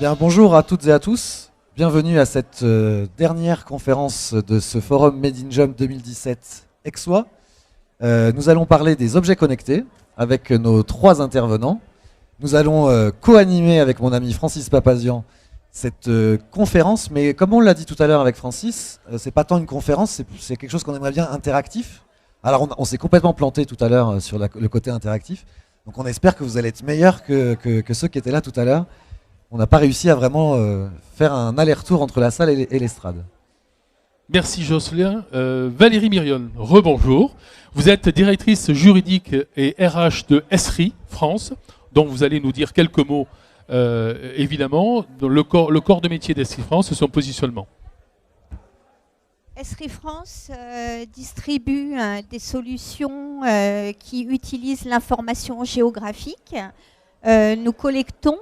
Bien, bonjour à toutes et à tous. Bienvenue à cette dernière conférence de ce forum Made in Jump 2017 Exois. Nous allons parler des objets connectés avec nos trois intervenants. Nous allons co-animer avec mon ami Francis Papazian cette conférence, mais comme on l'a dit tout à l'heure avec Francis, c'est pas tant une conférence, c'est quelque chose qu'on aimerait bien interactif. Alors on s'est complètement planté tout à l'heure sur le côté interactif, donc on espère que vous allez être meilleurs que ceux qui étaient là tout à l'heure. On n'a pas réussi à vraiment faire un aller-retour entre la salle et l'estrade. Merci Jocelyn. Valérie Mirion, rebonjour. Vous êtes directrice juridique et RH de Esri France, dont vous allez nous dire quelques mots évidemment. Le corps de métier d'Esri France et son positionnement. Esri France distribue des solutions qui utilisent l'information géographique. Nous collectons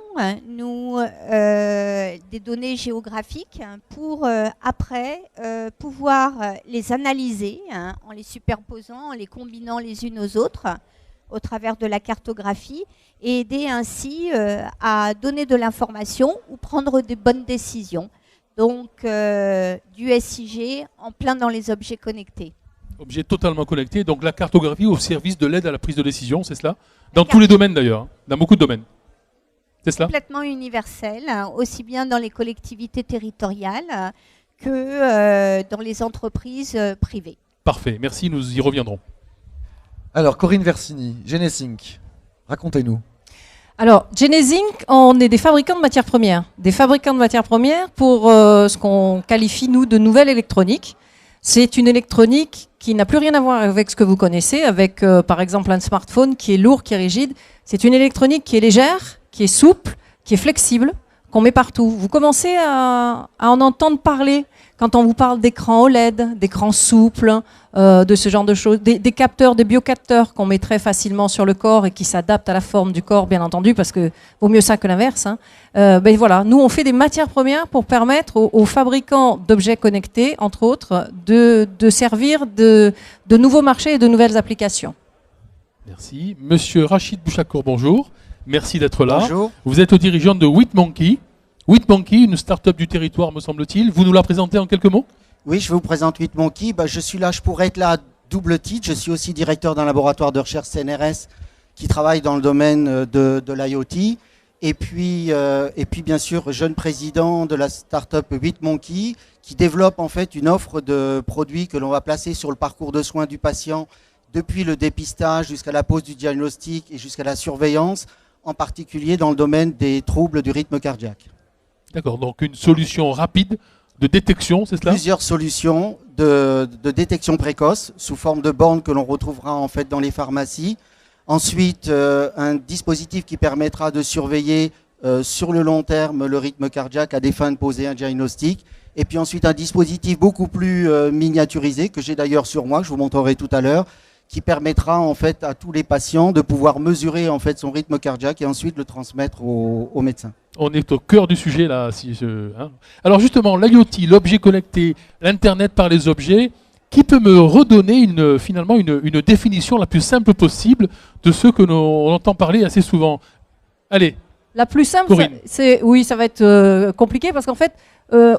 des données géographiques pour après pouvoir les analyser en les superposant, en les combinant les unes aux autres au travers de la cartographie et aider ainsi à donner de l'information ou prendre des bonnes décisions. Donc du SIG en plein dans les objets connectés. Objets totalement connectés, donc la cartographie au service de l'aide à la prise de décision, c'est cela? Dans tous les domaines d'ailleurs, dans beaucoup de domaines. C'est cela? Complètement universel, aussi bien dans les collectivités territoriales que dans les entreprises privées. Parfait, merci, nous y reviendrons. Alors Corinne Versini, Genesync, racontez-nous. Alors, Genesync, on est des fabricants de matières premières. Des fabricants de matières premières pour ce qu'on qualifie, nous, de nouvelle électronique. C'est une électronique qui n'a plus rien à voir avec ce que vous connaissez, avec par exemple un smartphone qui est lourd, qui est rigide. C'est une électronique qui est légère, qui est souple, qui est flexible, qu'on met partout. Vous commencez à en entendre parler quand on vous parle d'écran OLED, d'écran souple, de ce genre de choses, des capteurs, des biocapteurs qu'on met très facilement sur le corps et qui s'adaptent à la forme du corps, bien entendu, parce que vaut mieux ça que l'inverse. Ben voilà, nous on fait des matières premières pour permettre aux fabricants d'objets connectés, entre autres, de servir de nouveaux marchés et de nouvelles applications. Merci. Monsieur Rachid Bouchakour, bonjour. Merci d'être là. Bonjour. Vous êtes au dirigeant de Witmonkey. Witmonkey, une start-up du territoire, me semble-t-il. Vous nous la présentez en quelques mots? Oui, je vous présente Witmonkey. Je suis là, je pourrais être là à double titre. Je suis aussi directeur d'un laboratoire de recherche CNRS qui travaille dans le domaine de l'IoT. Et puis, bien sûr, jeune président de la start-up Witmonkey qui développe en fait une offre de produits que l'on va placer sur le parcours de soins du patient depuis le dépistage jusqu'à la pose du diagnostic et jusqu'à la surveillance, en particulier dans le domaine des troubles du rythme cardiaque. D'accord, donc une solution rapide de détection, c'est cela? Plusieurs solutions de détection précoce sous forme de bornes que l'on retrouvera en fait dans les pharmacies. Ensuite, un dispositif qui permettra de surveiller sur le long terme le rythme cardiaque à des fins de poser un diagnostic. Et puis ensuite un dispositif beaucoup plus miniaturisé que j'ai d'ailleurs sur moi, que je vous montrerai tout à l'heure, qui permettra en fait à tous les patients de pouvoir mesurer en fait son rythme cardiaque et ensuite le transmettre au médecin. On est au cœur du sujet là. Alors justement, l'IoT, l'objet connecté, l'Internet par les objets, qui peut me redonner finalement une définition la plus simple possible de ce que l'on entend parler assez souvent? Allez. La plus simple, oui, ça va être compliqué parce qu'en fait,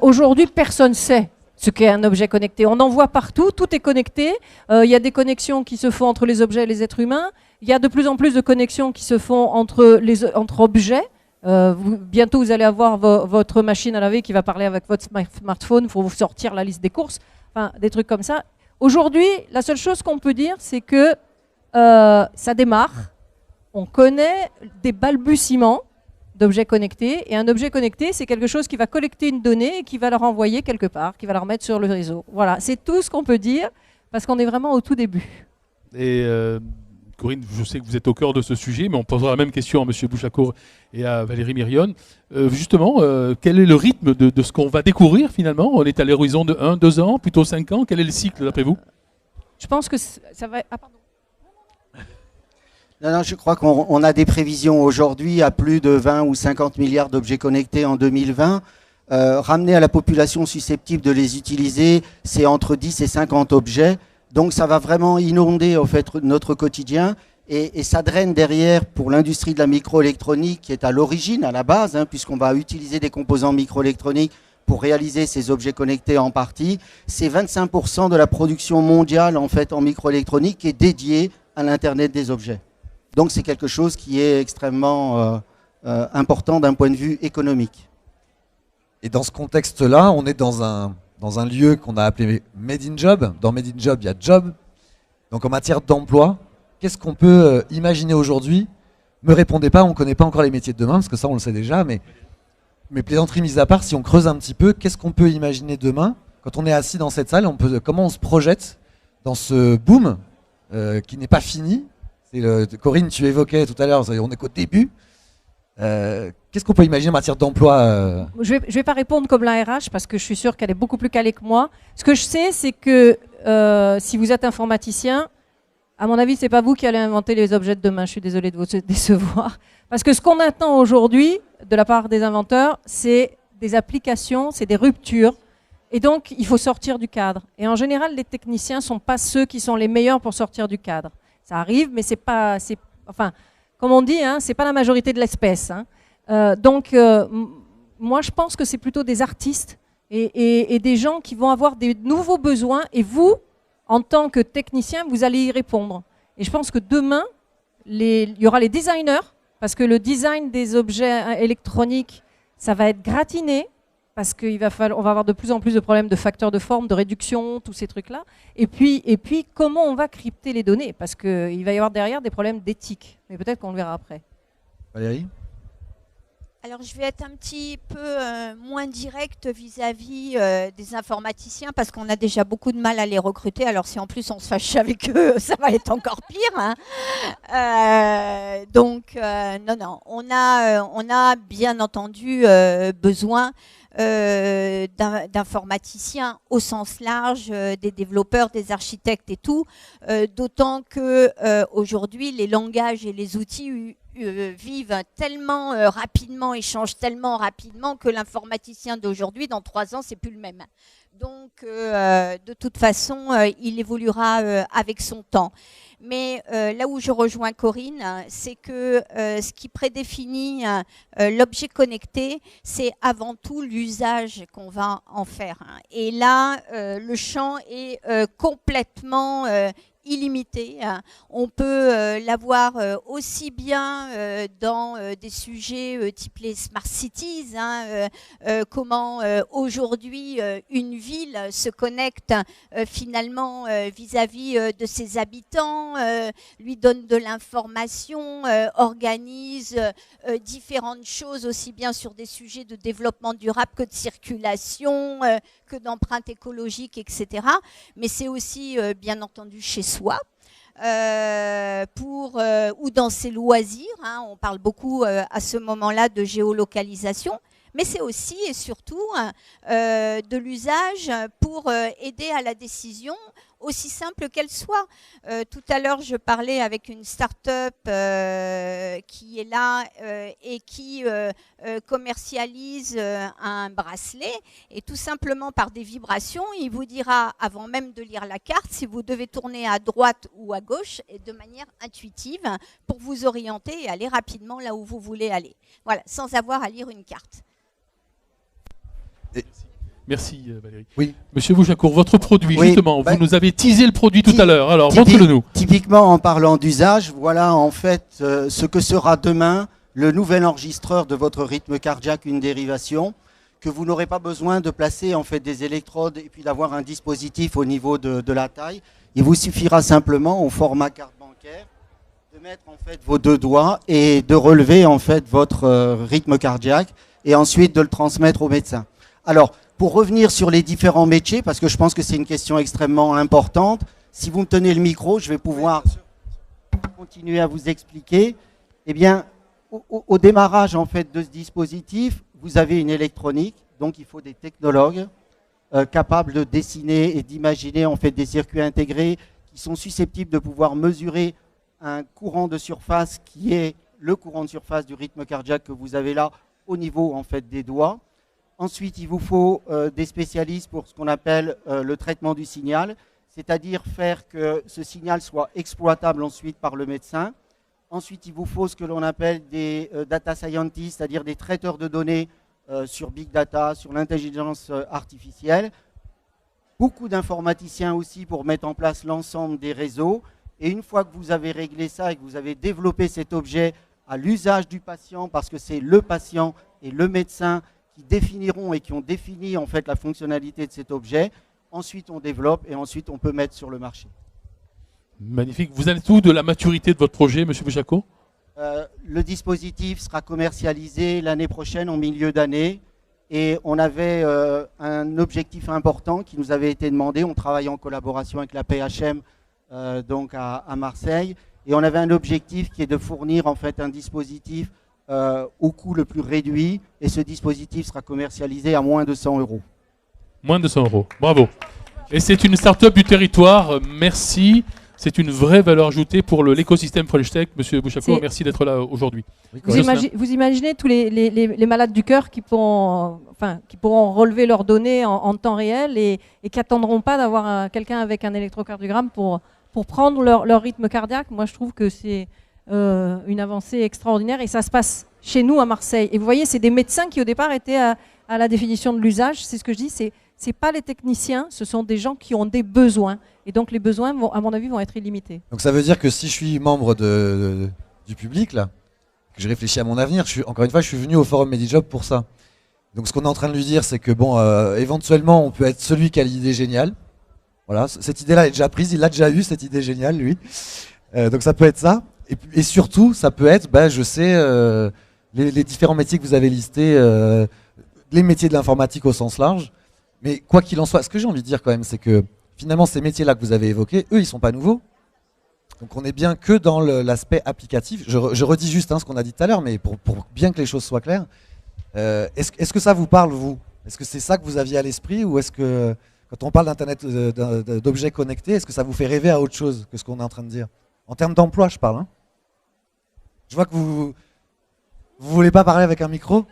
aujourd'hui, personne ne sait ce qu'est un objet connecté. On en voit partout, tout est connecté. Il y a des connexions qui se font entre les objets et les êtres humains. Il y a de plus en plus de connexions qui se font entre objets. Bientôt, vous allez avoir votre machine à laver qui va parler avec votre smartphone pour vous sortir la liste des courses. Enfin, des trucs comme ça. Aujourd'hui, la seule chose qu'on peut dire, c'est que ça démarre. On connaît des balbutiements d'objets connectés. Et un objet connecté, c'est quelque chose qui va collecter une donnée et qui va la renvoyer quelque part, qui va la remettre sur le réseau. Voilà, c'est tout ce qu'on peut dire, parce qu'on est vraiment au tout début. Et Corinne, je sais que vous êtes au cœur de ce sujet, mais on posera la même question à M. Bouchakour et à Valérie Mirion. Justement, quel est le rythme de ce qu'on va découvrir finalement? On est à l'horizon de 1, 2 ans, plutôt 5 ans. Quel est le cycle d'après vous? Je pense que ça va... Ah, pardon. Non, je crois qu'on a des prévisions aujourd'hui à plus de 20 ou 50 milliards d'objets connectés en 2020. Ramener à la population susceptible de les utiliser, c'est entre 10 et 50 objets. Donc ça va vraiment inonder en fait notre quotidien. Et ça draine derrière pour l'industrie de la microélectronique qui est à l'origine, à la base, hein, puisqu'on va utiliser des composants microélectroniques pour réaliser ces objets connectés en partie. C'est 25% de la production mondiale en fait en microélectronique qui est dédiée à l'Internet des objets. Donc c'est quelque chose qui est extrêmement important d'un point de vue économique. Et dans ce contexte-là, on est dans un lieu qu'on a appelé Made in Job. Dans Made in Job, il y a Job. Donc en matière d'emploi, qu'est-ce qu'on peut imaginer aujourd'hui? Me répondez pas, on ne connaît pas encore les métiers de demain, parce que ça on le sait déjà, mais plaisanteries mises à part, si on creuse un petit peu, qu'est-ce qu'on peut imaginer demain? Quand on est assis dans cette salle, comment on se projette dans ce boom qui n'est pas fini? Corinne, tu évoquais tout à l'heure, on est qu'au début. Qu'est-ce qu'on peut imaginer en matière d'emploi? Je vais pas répondre comme la RH parce que je suis sûre qu'elle est beaucoup plus calée que moi. Ce que je sais, c'est que si vous êtes informaticien, à mon avis, c'est pas vous qui allez inventer les objets de demain. Je suis désolée de vous décevoir. Parce que ce qu'on attend aujourd'hui de la part des inventeurs, c'est des applications, c'est des ruptures. Et donc, il faut sortir du cadre. Et en général, les techniciens ne sont pas ceux qui sont les meilleurs pour sortir du cadre. Ça arrive, mais c'est pas... Enfin, comme on dit, hein, c'est pas la majorité de l'espèce. Hein. Moi, je pense que c'est plutôt des artistes et des gens qui vont avoir des nouveaux besoins. Et vous, en tant que technicien, vous allez y répondre. Et je pense que demain, il y aura les designers, parce que le design des objets électroniques, ça va être gratiné, parce qu'on va avoir de plus en plus de problèmes de facteurs de forme, de réduction, tous ces trucs-là. Et puis, comment on va crypter les données? Parce qu'il va y avoir derrière des problèmes d'éthique. Mais peut-être qu'on le verra après. Valérie? Alors, je vais être un petit peu moins directe vis-à-vis des informaticiens parce qu'on a déjà beaucoup de mal à les recruter. Alors, si en plus on se fâche avec eux, ça va être encore pire. Hein. Non. On a bien entendu besoin d'informaticiens au sens large, des développeurs, des architectes et tout. D'autant que aujourd'hui, les langages et les outils vivent tellement rapidement, échangent tellement rapidement que l'informaticien d'aujourd'hui, dans 3 ans, c'est plus le même. Donc, de toute façon, il évoluera avec son temps. Mais là où je rejoins Corinne, c'est que ce qui prédéfinit l'objet connecté, c'est avant tout l'usage qu'on va en faire. Hein. Et là, le champ est complètement illimité. On peut l'avoir aussi bien dans des sujets type les smart cities, hein, comment aujourd'hui une ville se connecte finalement vis-à-vis de ses habitants, lui donne de l'information, organise différentes choses aussi bien sur des sujets de développement durable que de circulation, que d'empreinte écologique, etc. Mais c'est aussi bien entendu chez soi. Ou dans ses loisirs, hein, on parle beaucoup à ce moment-là de géolocalisation, mais c'est aussi et surtout de l'usage pour aider à la décision, aussi simple qu'elle soit. Tout à l'heure, je parlais avec une start-up qui est là et qui commercialise un bracelet, et tout simplement par des vibrations, il vous dira, avant même de lire la carte, si vous devez tourner à droite ou à gauche, et de manière intuitive, pour vous orienter et aller rapidement là où vous voulez aller. Voilà, sans avoir à lire une carte. Merci Valérie. Oui. Monsieur Bouchacourt, votre produit, Oui, justement, vous nous avez teasé le produit tout à l'heure, alors montre-le nous. Typiquement, en parlant d'usage, voilà en fait ce que sera demain le nouvel enregistreur de votre rythme cardiaque, une dérivation, que vous n'aurez pas besoin de placer en fait des électrodes et puis d'avoir un dispositif au niveau de la taille. Il vous suffira simplement, au format carte bancaire, de mettre en fait vos 2 doigts et de relever en fait votre rythme cardiaque et ensuite de le transmettre au médecin. Alors, pour revenir sur les différents métiers, parce que je pense que c'est une question extrêmement importante, si vous me tenez le micro, je vais pouvoir continuer à vous expliquer. Eh bien, au démarrage en fait de ce dispositif, vous avez une électronique, donc il faut des technologues capables de dessiner et d'imaginer en fait des circuits intégrés qui sont susceptibles de pouvoir mesurer un courant de surface qui est le courant de surface du rythme cardiaque que vous avez là au niveau en fait des doigts. Ensuite, il vous faut des spécialistes pour ce qu'on appelle le traitement du signal, c'est-à-dire faire que ce signal soit exploitable ensuite par le médecin. Ensuite, il vous faut ce que l'on appelle des data scientists, c'est-à-dire des traiteurs de données sur big data, sur l'intelligence artificielle. Beaucoup d'informaticiens aussi pour mettre en place l'ensemble des réseaux. Et une fois que vous avez réglé ça et que vous avez développé cet objet à l'usage du patient, parce que c'est le patient et le médecin qui définiront et qui ont défini en fait la fonctionnalité de cet objet, ensuite on développe et ensuite on peut mettre sur le marché. Magnifique. Vous êtes où de la maturité de votre projet, Monsieur Bouchako? Le dispositif sera commercialisé l'année prochaine, en milieu d'année. Et on avait un objectif important qui nous avait été demandé. On travaille en collaboration avec la PHM donc à Marseille. Et on avait un objectif qui est de fournir en fait un dispositif au coût le plus réduit. Et ce dispositif sera commercialisé à moins de 100 €. Moins de 100 €. Bravo. Et c'est une start-up du territoire. Merci. C'est une vraie valeur ajoutée pour l'écosystème French Tech. Monsieur Bouchako, merci d'être là aujourd'hui. Vous imaginez tous les malades du cœur qui pourront relever leurs données en temps réel et qui n'attendront pas d'avoir quelqu'un avec un électrocardiogramme pour prendre leur rythme cardiaque. Moi, je trouve que c'est une avancée extraordinaire et ça se passe chez nous à Marseille. Et vous voyez, c'est des médecins qui au départ étaient à la définition de l'usage. C'est ce que je dis, c'est pas les techniciens, ce sont des gens qui ont des besoins. Et donc les besoins, à mon avis, vont être illimités. Donc ça veut dire que si je suis membre du public, là, que je réfléchis à mon avenir, encore une fois, je suis venu au Forum MediJob pour ça. Donc ce qu'on est en train de lui dire, c'est que bon, éventuellement, on peut être celui qui a l'idée géniale. Voilà, cette idée-là est déjà prise, il l'a déjà eu, cette idée géniale, lui. Donc ça peut être ça. Et surtout, ça peut être, je sais, les différents métiers que vous avez listés, les métiers de l'informatique au sens large. Mais quoi qu'il en soit, ce que j'ai envie de dire quand même, c'est que finalement, ces métiers-là que vous avez évoqués, eux, ils ne sont pas nouveaux. Donc on est bien que dans l'aspect applicatif. Je redis juste ce qu'on a dit tout à l'heure, mais pour bien que les choses soient claires. Est-ce que ça vous parle, vous? Est-ce que c'est ça que vous aviez à l'esprit? Ou est-ce que, quand on parle d'Internet d'objets connectés, est-ce que ça vous fait rêver à autre chose que ce qu'on est en train de dire? En termes d'emploi, je parle. Je vois que vous voulez pas parler avec un micro.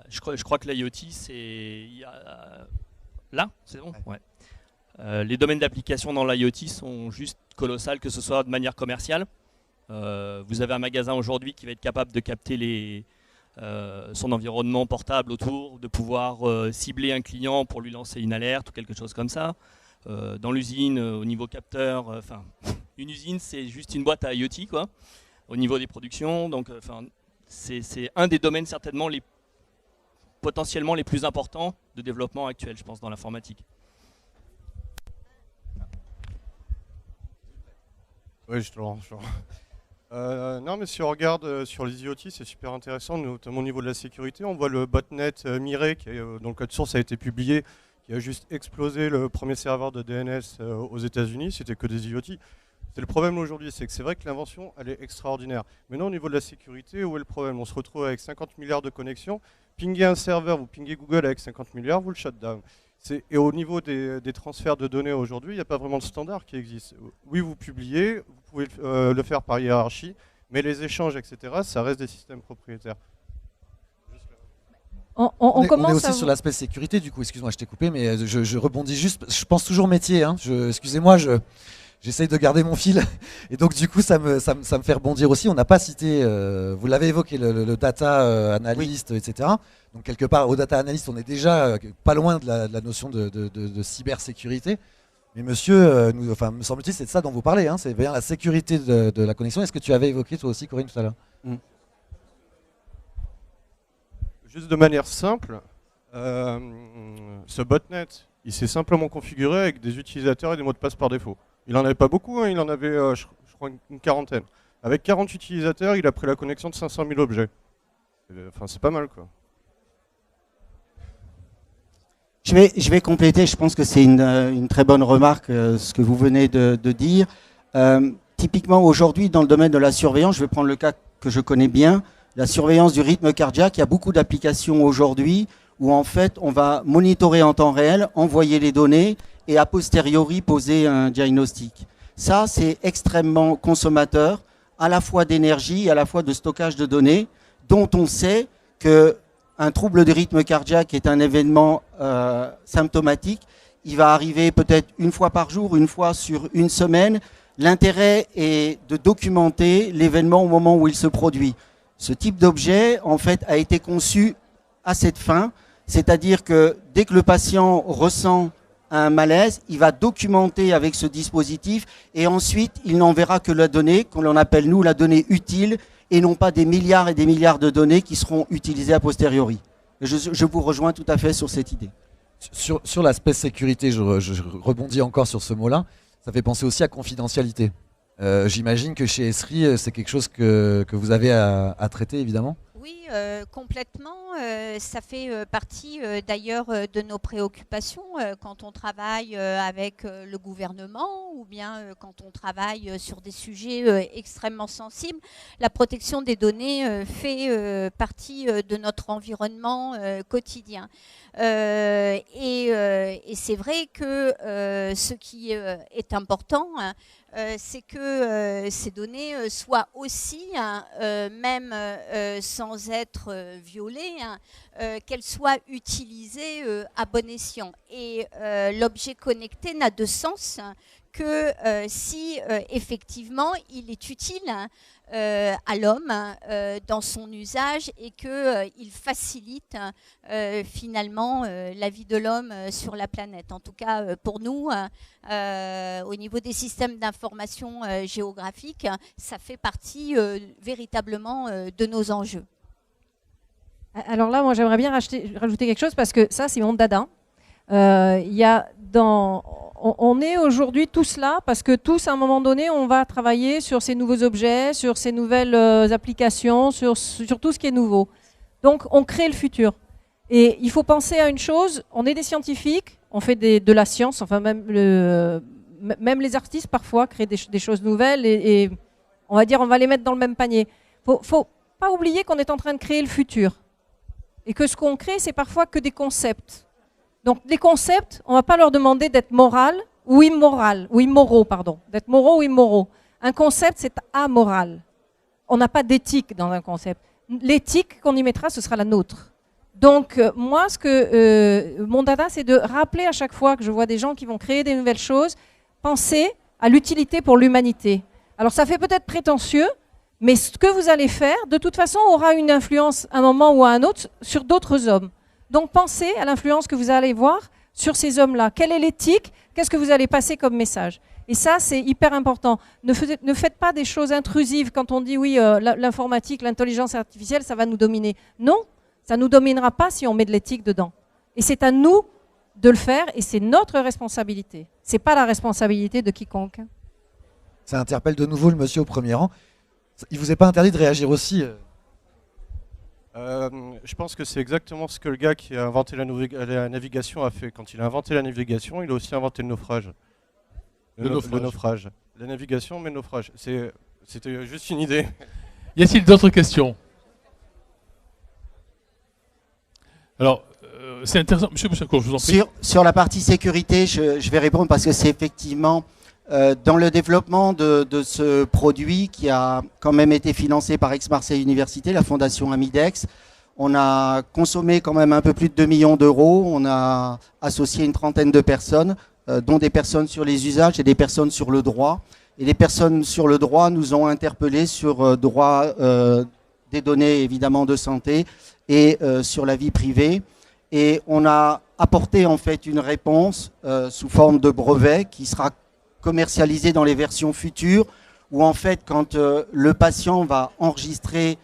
Je crois que l'IoT, c'est... Là, c'est bon, ouais. Les domaines d'application dans l'IoT sont juste colossales, que ce soit de manière commerciale. Vous avez un magasin aujourd'hui qui va être capable de capter son environnement portable autour, de pouvoir cibler un client pour lui lancer une alerte ou quelque chose comme ça. Dans l'usine, au niveau capteur, une usine, c'est juste une boîte à IoT, quoi, au niveau des productions. Donc, c'est un des domaines certainement potentiellement les plus importants de développement actuel, je pense, dans l'informatique. Oui, je te lance. Non, mais si on regarde sur les IoT, c'est super intéressant, notamment au niveau de la sécurité. On voit le botnet Mirai, dont le code source a été publié, qui a juste explosé le premier serveur de DNS aux États-Unis. C'était que des IoT. C'est le problème aujourd'hui, c'est que c'est vrai que l'invention, elle est extraordinaire. Maintenant, au niveau de la sécurité, où est le problème? On se retrouve avec 50 milliards de connexions. Pinguer un serveur, vous pinguez Google avec 50 milliards, vous le shut down. Et au niveau des transferts de données aujourd'hui, il n'y a pas vraiment de standard qui existe. Oui, vous publiez, vous pouvez le faire par hiérarchie, mais les échanges, etc., ça reste des systèmes propriétaires. On est aussi sur l'aspect sécurité, du coup, excuse-moi, je t'ai coupé, mais je rebondis juste, je pense toujours métier, excusez-moi, j'essaye de garder mon fil, et donc du coup ça me fait rebondir aussi. On n'a pas cité, vous l'avez évoqué, le data analyst, oui, etc. Donc quelque part, au data analyst, on est déjà pas loin de la notion de cybersécurité. Mais monsieur, me semble-t-il, c'est de ça dont vous parlez, c'est bien la sécurité de la connexion. Est-ce que tu avais évoqué toi aussi, Corinne, tout à l'heure? Juste de manière simple, ce botnet, il s'est simplement configuré avec des utilisateurs et des mots de passe par défaut. Il n'en avait pas beaucoup, il en avait, je crois, une quarantaine. Avec 40 utilisateurs, il a pris la connexion de 500 000 objets. C'est pas mal, quoi. Je vais compléter, je pense que c'est une très bonne remarque, ce que vous venez de dire. Typiquement, aujourd'hui, dans le domaine de la surveillance, je vais prendre le cas que je connais bien, la surveillance du rythme cardiaque. Il y a beaucoup d'applications aujourd'hui où, en fait, on va monitorer en temps réel, envoyer les données et a posteriori poser un diagnostic. Ça, c'est extrêmement consommateur, à la fois d'énergie, à la fois de stockage de données, dont on sait qu'un trouble de rythme cardiaque est un événement symptomatique. il va arriver peut-être une fois par jour, une fois sur une semaine. L'intérêt est de documenter l'événement au moment où il se produit. Ce type d'objet, en fait, a été conçu à cette fin, c'est-à-dire que dès que le patient ressent un malaise, il va documenter avec ce dispositif et ensuite il n'enverra que la donnée, qu'on l'on appelle nous la donnée utile, et non pas des milliards et des milliards de données qui seront utilisées a posteriori. Je vous rejoins tout à fait sur cette idée. Sur l'aspect sécurité, je rebondis encore sur ce mot-là, ça fait penser aussi à confidentialité. J'imagine que chez Esri, c'est quelque chose que vous avez à traiter évidemment. Oui, complètement. Ça fait partie d'ailleurs de nos préoccupations quand on travaille avec le gouvernement ou bien quand on travaille sur des sujets extrêmement sensibles. La protection des données fait partie de notre environnement quotidien. Et c'est vrai que ce qui est important, c'est que ces données soient aussi, même sans être violées, qu'elles soient utilisées à bon escient. Et l'objet connecté n'a de sens que si effectivement il est utile à l'homme dans son usage et qu'il facilite finalement la vie de l'homme sur la planète. En tout cas, pour nous, au niveau des systèmes d'information géographique, ça fait partie véritablement de nos enjeux. Alors là, moi, j'aimerais bien rajouter quelque chose parce que ça, c'est mon dada. Il y a on est aujourd'hui tous là parce que tous, à un moment donné, on va travailler sur ces nouveaux objets, sur ces nouvelles applications, sur tout ce qui est nouveau. Donc, on crée le futur. Et il faut penser à une chose, on est des scientifiques, on fait de la science, enfin même les artistes parfois créent des choses nouvelles et on va dire on va les mettre dans le même panier. Faut pas oublier qu'on est en train de créer le futur et que ce qu'on crée, c'est parfois que des concepts. Donc, les concepts, on ne va pas leur demander d'être moral ou immoraux, pardon. D'être moraux ou immoraux. Un concept, c'est amoral. On n'a pas d'éthique dans un concept. L'éthique qu'on y mettra, ce sera la nôtre. Donc, moi, mon dada, c'est de rappeler à chaque fois que je vois des gens qui vont créer des nouvelles choses, penser à l'utilité pour l'humanité. Alors, ça fait peut-être prétentieux, mais ce que vous allez faire, de toute façon, aura une influence à un moment ou à un autre sur d'autres hommes. Donc pensez à l'influence que vous allez voir sur ces hommes-là. Quelle est l'éthique? Qu'est-ce que vous allez passer comme message? Et ça, c'est hyper important. Ne faites pas des choses intrusives quand on dit oui, l'informatique, l'intelligence artificielle, ça va nous dominer. Non, ça ne nous dominera pas si on met de l'éthique dedans. Et c'est à nous de le faire et c'est notre responsabilité. Ce n'est pas la responsabilité de quiconque. Ça interpelle de nouveau le monsieur au premier rang. Il ne vous est pas interdit de réagir aussi Je pense que c'est exactement ce que le gars qui a inventé la navigation a fait. Quand il a inventé la navigation, il a aussi inventé le naufrage. Le naufrage. La navigation, mais le naufrage. C'était juste une idée. Y a-t-il d'autres questions? Alors, c'est intéressant. Monsieur Bouchacourt, je vous en prie. Sur la partie sécurité, je vais répondre parce que c'est effectivement dans le développement de ce produit qui a quand même été financé par Aix-Marseille Université, la fondation Amidex. On a consommé quand même un peu plus de 2 millions d'euros. On a associé une trentaine de personnes, dont des personnes sur les usages et des personnes sur le droit. Et les personnes sur le droit nous ont interpellés sur droit des données évidemment de santé et sur la vie privée. Et on a apporté en fait une réponse sous forme de brevet qui sera commercialisé dans les versions futures, où en fait quand le patient va enregistrer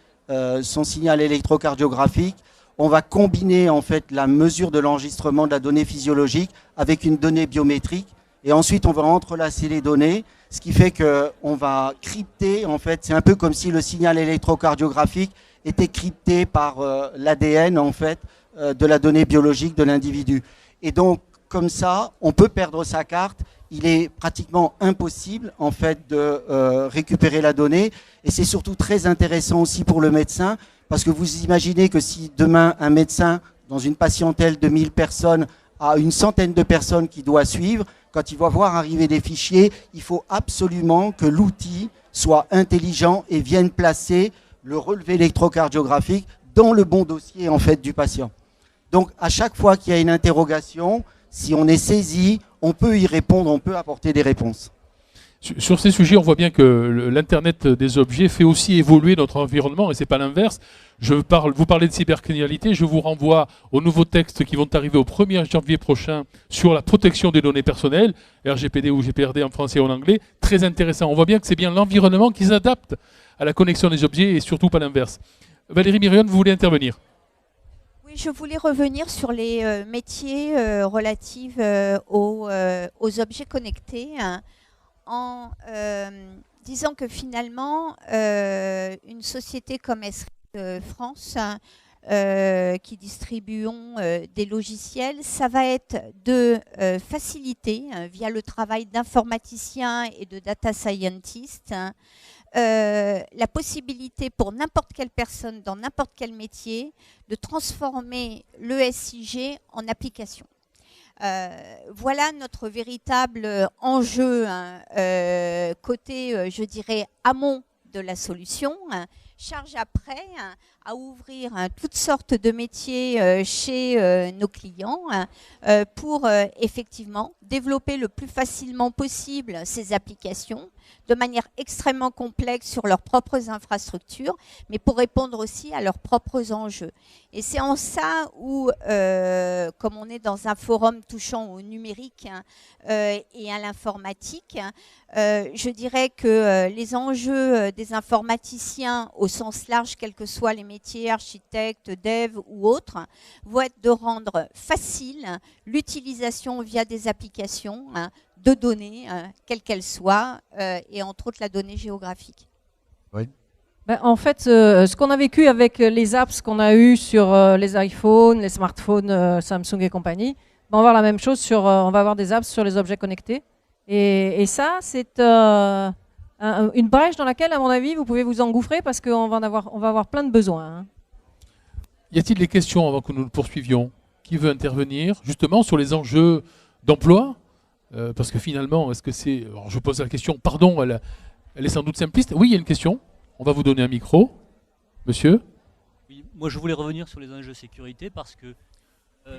son signal électrocardiographique, on va combiner en fait la mesure de l'enregistrement de la donnée physiologique avec une donnée biométrique, et ensuite on va entrelacer les données, ce qui fait qu'on va crypter, en fait, c'est un peu comme si le signal électrocardiographique était crypté par l'ADN en fait de la donnée biologique de l'individu. Et donc comme ça, on peut perdre sa carte. Il est pratiquement impossible en fait de récupérer la donnée, et c'est surtout très intéressant aussi pour le médecin, parce que vous imaginez que si demain un médecin dans une patientèle de 1000 personnes a une centaine de personnes qui doit suivre, quand il va voir arriver des fichiers, il faut absolument que l'outil soit intelligent et vienne placer le relevé électrocardiographique dans le bon dossier en fait du patient. Donc à chaque fois qu'il y a une interrogation, Si on est saisi, on peut y répondre, on peut apporter des réponses. Sur ces sujets, on voit bien que l'Internet des objets fait aussi évoluer notre environnement et c'est pas l'inverse. Vous parlez de cybercriminalité, je vous renvoie aux nouveaux textes qui vont arriver au 1er janvier prochain sur la protection des données personnelles, RGPD ou GPRD en français et en anglais. Très intéressant. On voit bien que c'est bien l'environnement qui s'adapte à la connexion des objets et surtout pas l'inverse. Valérie Mirion, vous voulez intervenir? Oui, je voulais revenir sur les métiers relatifs aux objets connectés. En disant que finalement, une société comme Esri France, qui distribuons des logiciels, ça va être de faciliter, via le travail d'informaticiens et de data scientists, la possibilité pour n'importe quelle personne, dans n'importe quel métier, de transformer le SIG en application. Voilà notre véritable enjeu côté, je dirais, amont de la solution. Charge après à ouvrir toutes sortes de métiers chez nos clients pour effectivement développer le plus facilement possible ces applications de manière extrêmement complexe sur leurs propres infrastructures, mais pour répondre aussi à leurs propres enjeux. Et c'est en ça où, comme on est dans un forum touchant au numérique et à l'informatique, je dirais que les enjeux des informaticiens au sens large, quels que soient les métiers, architectes, dev ou autres, vont être de rendre facile l'utilisation via des applications de données, quelles qu'elles soient, et entre autres la donnée géographique. Oui. Ben, en fait, ce qu'on a vécu avec les apps qu'on a eues sur les iPhones, les smartphones Samsung et compagnie, ben, on va avoir la même chose on va avoir des apps sur les objets connectés. Et ça, c'est une brèche dans laquelle, à mon avis, vous pouvez vous engouffrer parce qu'on va avoir plein de besoins. Hein. Y a-t-il des questions avant que nous le poursuivions? Qui veut intervenir justement sur les enjeux d'emploi? Parce que finalement, est-ce que c'est... Alors je pose la question, pardon, elle est sans doute simpliste. Oui, il y a une question. On va vous donner un micro. Monsieur? Oui, moi, je voulais revenir sur les enjeux sécurité parce que...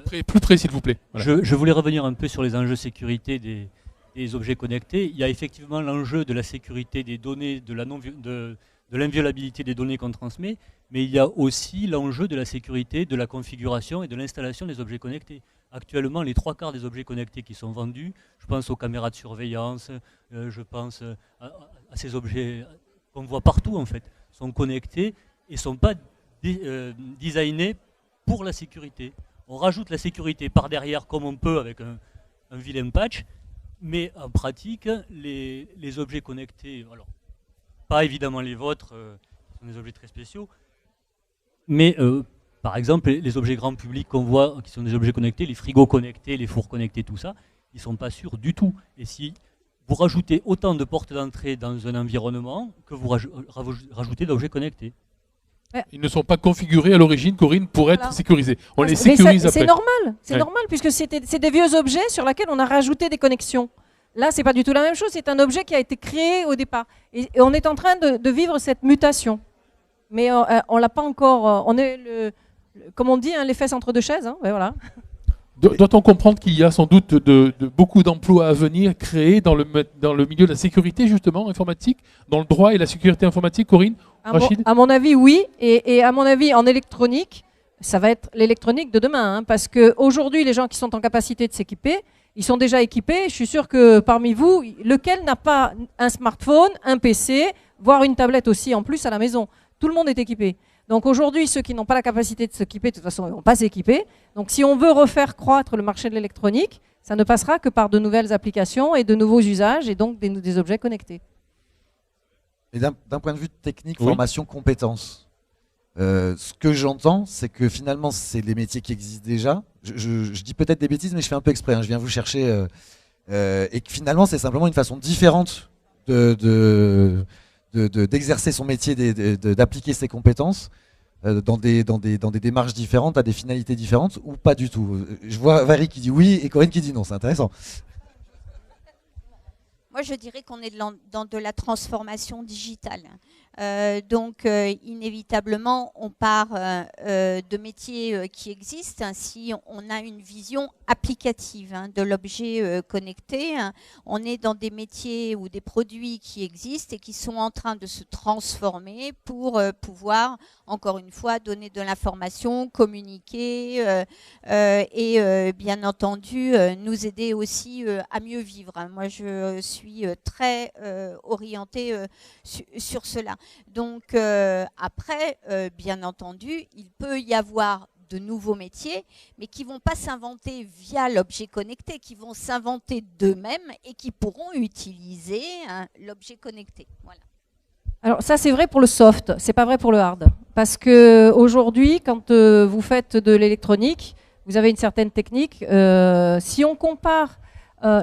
Plus près, s'il vous plaît. Voilà. Je voulais revenir un peu sur les enjeux sécurité des objets connectés. Il y a effectivement l'enjeu de la sécurité des données, de l'inviolabilité des données qu'on transmet, mais il y a aussi l'enjeu de la sécurité, de la configuration et de l'installation des objets connectés. Actuellement, les 3/4 des objets connectés qui sont vendus, je pense aux caméras de surveillance, je pense à ces objets qu'on voit partout en fait, sont connectés et ne sont pas designés pour la sécurité. On rajoute la sécurité par derrière comme on peut avec un vilain patch, mais en pratique, les objets connectés, alors pas évidemment les vôtres, qui sont des objets très spéciaux, mais par exemple les objets grand public qu'on voit, qui sont des objets connectés, les frigos connectés, les fours connectés, tout ça, ils ne sont pas sûrs du tout. Et si vous rajoutez autant de portes d'entrée dans un environnement que vous rajoutez d'objets connectés. Ils ne sont pas configurés à l'origine, Corinne, pour être sécurisés. On les Mais sécurise après. C'est normal, puisque c'est des vieux objets sur lesquels on a rajouté des connexions. Là, c'est pas du tout la même chose, c'est un objet qui a été créé au départ. Et on est en train de vivre cette mutation. Mais on l'a pas encore... on est, comme on dit, les fesses entre deux chaises. Hein, voilà. Doit-on comprendre qu'il y a sans doute beaucoup d'emplois à venir créés dans le milieu de la sécurité, justement, informatique, dans le droit et la sécurité informatique, Corinne, Rachid? À mon avis, oui. Et à mon avis, en électronique, ça va être l'électronique de demain. Hein, parce qu'aujourd'hui, les gens qui sont en capacité de s'équiper, ils sont déjà équipés. Je suis sûr que parmi vous, lequel n'a pas un smartphone, un PC, voire une tablette aussi en plus à la maison? Tout le monde est équipé. Donc aujourd'hui, ceux qui n'ont pas la capacité de s'équiper, de toute façon, ils ne vont pas s'équiper. Donc si on veut refaire croître le marché de l'électronique, ça ne passera que par de nouvelles applications et de nouveaux usages et donc des objets connectés. Et d'un point de vue technique, formation, compétences, ce que j'entends, c'est que finalement, c'est des métiers qui existent déjà. Je dis peut-être des bêtises, mais je fais un peu exprès. Hein, je viens vous chercher. Et que finalement, c'est simplement une façon différente d'exercer son métier, d'appliquer ses compétences dans des démarches différentes, à des finalités différentes, ou pas du tout. Je vois Valérie qui dit oui et Corinne qui dit non, c'est intéressant. Moi, je dirais qu'on est dans de la transformation digitale. Donc, inévitablement, on part de métiers qui existent si on a une vision applicative de l'objet connecté. On est dans des métiers ou des produits qui existent et qui sont en train de se transformer pour pouvoir, encore une fois, donner de l'information, communiquer et, bien entendu, nous aider aussi à mieux vivre. Moi, je suis très orientée sur cela. Donc après, bien entendu, il peut y avoir de nouveaux métiers, mais qui ne vont pas s'inventer via l'objet connecté, qui vont s'inventer d'eux-mêmes et qui pourront utiliser l'objet connecté. Voilà. Alors ça c'est vrai pour le soft, c'est pas vrai pour le hard. Parce que aujourd'hui, quand vous faites de l'électronique, vous avez une certaine technique. Si on compare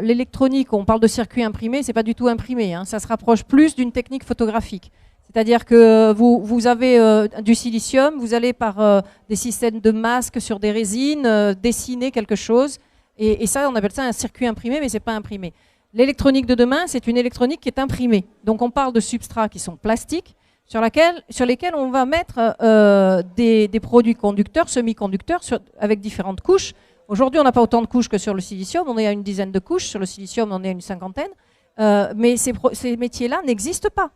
l'électronique, on parle de circuit imprimé, c'est pas du tout imprimé. Ça se rapproche plus d'une technique photographique. C'est-à-dire que vous avez du silicium, vous allez par des systèmes de masques sur des résines dessiner quelque chose. Et ça, on appelle ça un circuit imprimé, mais c'est pas imprimé. L'électronique de demain, c'est une électronique qui est imprimée. Donc on parle de substrats qui sont plastiques, sur lesquels on va mettre des produits conducteurs, semi-conducteurs, avec différentes couches. Aujourd'hui, on n'a pas autant de couches que sur le silicium, on est à une dizaine de couches. Sur le silicium, on est à une cinquantaine. Mais ces métiers-là n'existent pas.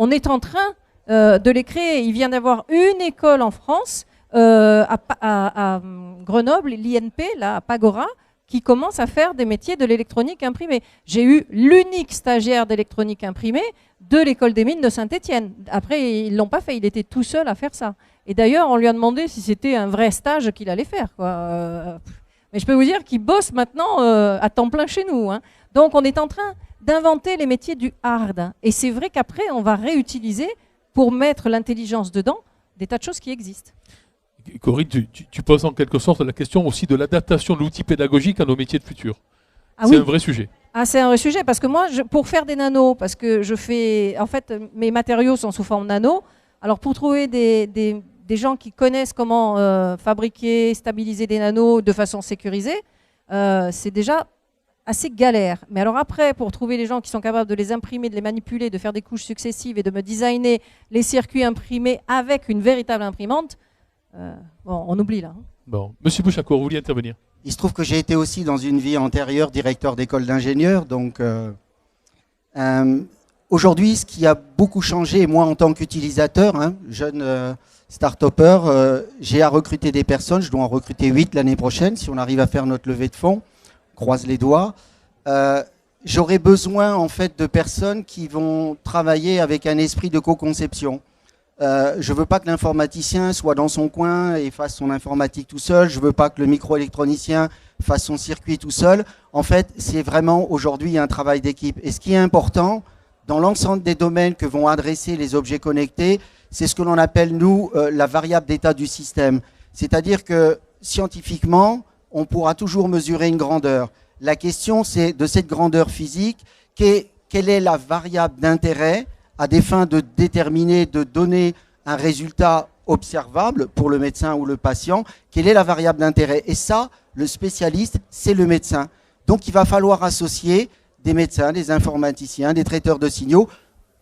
On est en train de les créer. Il vient d'avoir une école en France, à Grenoble, l'INP, là, à Pagora, qui commence à faire des métiers de l'électronique imprimée. J'ai eu l'unique stagiaire d'électronique imprimée de l'école des mines de Saint-Étienne. Après, ils ne l'ont pas fait, il était tout seul à faire ça. Et d'ailleurs, on lui a demandé si c'était un vrai stage qu'il allait faire, quoi. Mais je peux vous dire qu'il bosse maintenant à temps plein chez nous. Donc, on est en train d'inventer les métiers du hard. Et c'est vrai qu'après, on va réutiliser, pour mettre l'intelligence dedans, des tas de choses qui existent. Corinne, tu poses en quelque sorte la question aussi de l'adaptation de l'outil pédagogique à nos métiers de futur. C'est un vrai sujet. C'est un vrai sujet, parce que moi, pour faire des nanos, parce que en fait, mes matériaux sont sous forme nano, alors pour trouver des gens qui connaissent comment fabriquer, stabiliser des nanos de façon sécurisée, c'est déjà assez galère. Mais alors après, pour trouver les gens qui sont capables de les imprimer, de les manipuler, de faire des couches successives et de me designer les circuits imprimés avec une véritable imprimante, bon, on oublie là. Bon, Monsieur Bouchakour, vous vouliez intervenir? Il se trouve que j'ai été aussi dans une vie antérieure directeur d'école d'ingénieurs. Donc aujourd'hui, ce qui a beaucoup changé, moi en tant qu'utilisateur, jeune start-upper, j'ai à recruter des personnes. Je dois en recruter 8 l'année prochaine si on arrive à faire notre levée de fonds. Croise les doigts. J'aurais besoin en fait de personnes qui vont travailler avec un esprit de co-conception. Je veux pas que l'informaticien soit dans son coin et fasse son informatique tout seul. Je veux pas que le microélectronicien fasse son circuit tout seul. En fait, c'est vraiment aujourd'hui un travail d'équipe. Et ce qui est important dans l'ensemble des domaines que vont adresser les objets connectés, c'est ce que l'on appelle nous la variable d'état du système. C'est-à-dire que scientifiquement, on pourra toujours mesurer une grandeur. La question, c'est de cette grandeur physique, quelle est la variable d'intérêt à des fins de déterminer, de donner un résultat observable pour le médecin ou le patient, quelle est la variable d'intérêt. Et ça, le spécialiste, c'est le médecin. Donc il va falloir associer des médecins, des informaticiens, des traiteurs de signaux.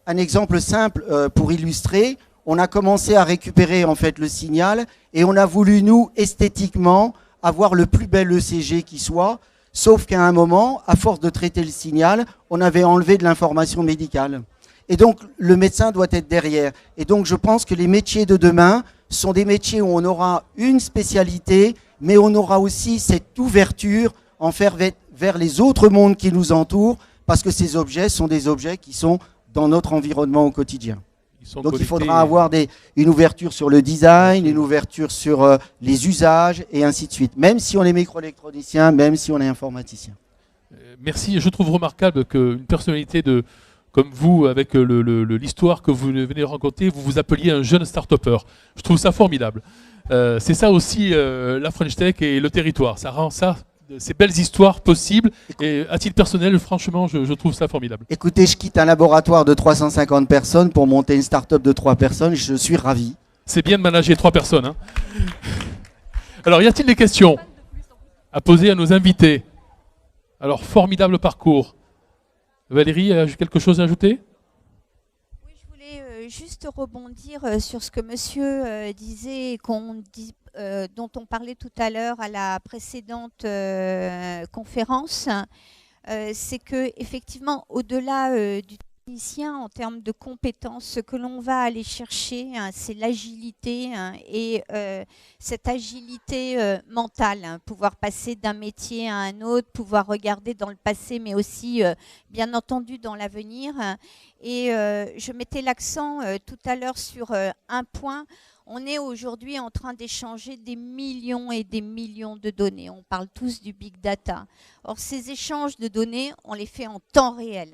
Un exemple simple pour illustrer, on a commencé à récupérer en fait le signal et on a voulu, nous, esthétiquement, avoir le plus bel ECG qui soit, sauf qu'à un moment, à force de traiter le signal, on avait enlevé de l'information médicale. Et donc, le médecin doit être derrière. Et donc, je pense que les métiers de demain sont des métiers où on aura une spécialité, mais on aura aussi cette ouverture en faire vers les autres mondes qui nous entourent, parce que ces objets sont des objets qui sont dans notre environnement au quotidien. Donc, il faudra avoir une ouverture sur le design, une ouverture sur les usages, et ainsi de suite. Même si on est microélectronicien, même si on est informaticien. Merci. Je trouve remarquable qu'une personnalité comme vous, avec l'histoire que vous venez de raconter, vous vous appeliez un jeune start-upper. Je trouve ça formidable. C'est ça aussi la French Tech et le territoire. Ça rend ces belles histoires possibles. Et à titre personnel, franchement, je trouve ça formidable. Écoutez, je quitte un laboratoire de 350 personnes pour monter une start-up de 3 personnes. Je suis ravi. C'est bien de manager 3 personnes. Hein. Alors, y a-t-il des questions à poser à nos invités? Alors, formidable parcours. Valérie, quelque chose à ajouter? Oui, je voulais juste rebondir sur ce que monsieur disait et dont on parlait tout à l'heure à la précédente conférence. C'est que effectivement, au-delà du technicien en termes de compétences, ce que l'on va aller chercher, c'est l'agilité et cette agilité mentale, pouvoir passer d'un métier à un autre, pouvoir regarder dans le passé, mais aussi bien entendu dans l'avenir. Et je mettais l'accent tout à l'heure sur un point. On est aujourd'hui en train d'échanger des millions et des millions de données. On parle tous du big data. Or, ces échanges de données, on les fait en temps réel.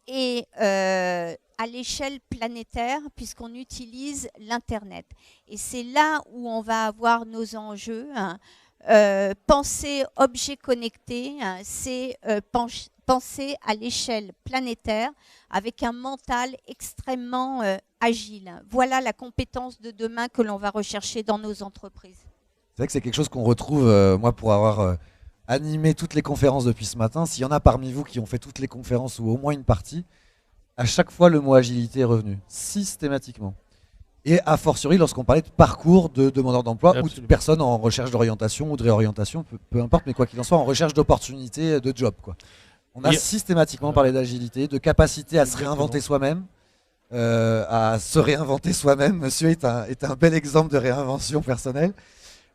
Et à l'échelle planétaire, puisqu'on utilise l'Internet. Et c'est là où on va avoir nos enjeux. Penser objet connecté, c'est penser à l'échelle planétaire avec un mental extrêmement agile. Voilà la compétence de demain que l'on va rechercher dans nos entreprises. C'est vrai que c'est quelque chose qu'on retrouve, moi pour avoir animé toutes les conférences depuis ce matin, s'il y en a parmi vous qui ont fait toutes les conférences ou au moins une partie, à chaque fois le mot agilité est revenu, systématiquement. Et a fortiori lorsqu'on parlait de parcours de demandeurs d'emploi ou de personnes en recherche d'orientation ou de réorientation, peu importe, mais quoi qu'il en soit, en recherche d'opportunités de job, quoi. On a systématiquement parlé d'agilité, de capacité à se réinventer soi-même, à se réinventer soi-même. Monsieur est un bel exemple de réinvention personnelle.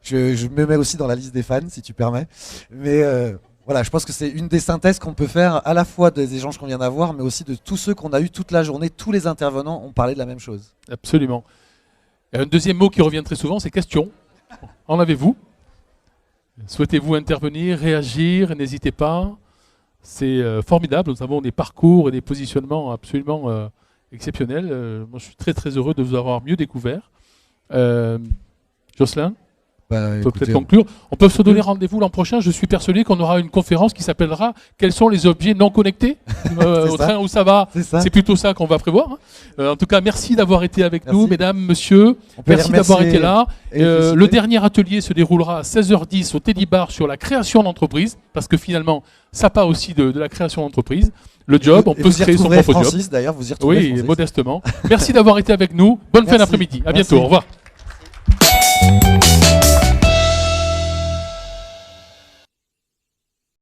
Je me mets aussi dans la liste des fans, si tu permets. Mais voilà, je pense que c'est une des synthèses qu'on peut faire à la fois des échanges qu'on vient d'avoir, mais aussi de tous ceux qu'on a eu toute la journée. Tous les intervenants ont parlé de la même chose. Absolument. Et un deuxième mot qui revient très souvent, c'est question. En avez-vous? Souhaitez-vous intervenir, réagir? N'hésitez pas. C'est formidable. Nous avons des parcours et des positionnements absolument exceptionnels. Moi, je suis très très heureux de vous avoir mieux découvert. Jocelyn? On peut peut-être conclure. On peut se donner rendez-vous l'an prochain. Je suis persuadé qu'on aura une conférence qui s'appellera « Quels sont les objets non connectés ?» Au train où ça va, c'est plutôt ça qu'on va prévoir. En tout cas, merci d'avoir été avec nous, mesdames, messieurs. Merci d'avoir été là. Le dernier atelier se déroulera à 16h10 au Teddy Bar sur la création d'entreprise, parce que finalement, ça part aussi de la création d'entreprise. Le job, on peut se créer son propre job. D'ailleurs, vous y retrouverez oui, modestement. Merci d'avoir été avec nous. Bonne fin d'après-midi. À bientôt. Au revoir.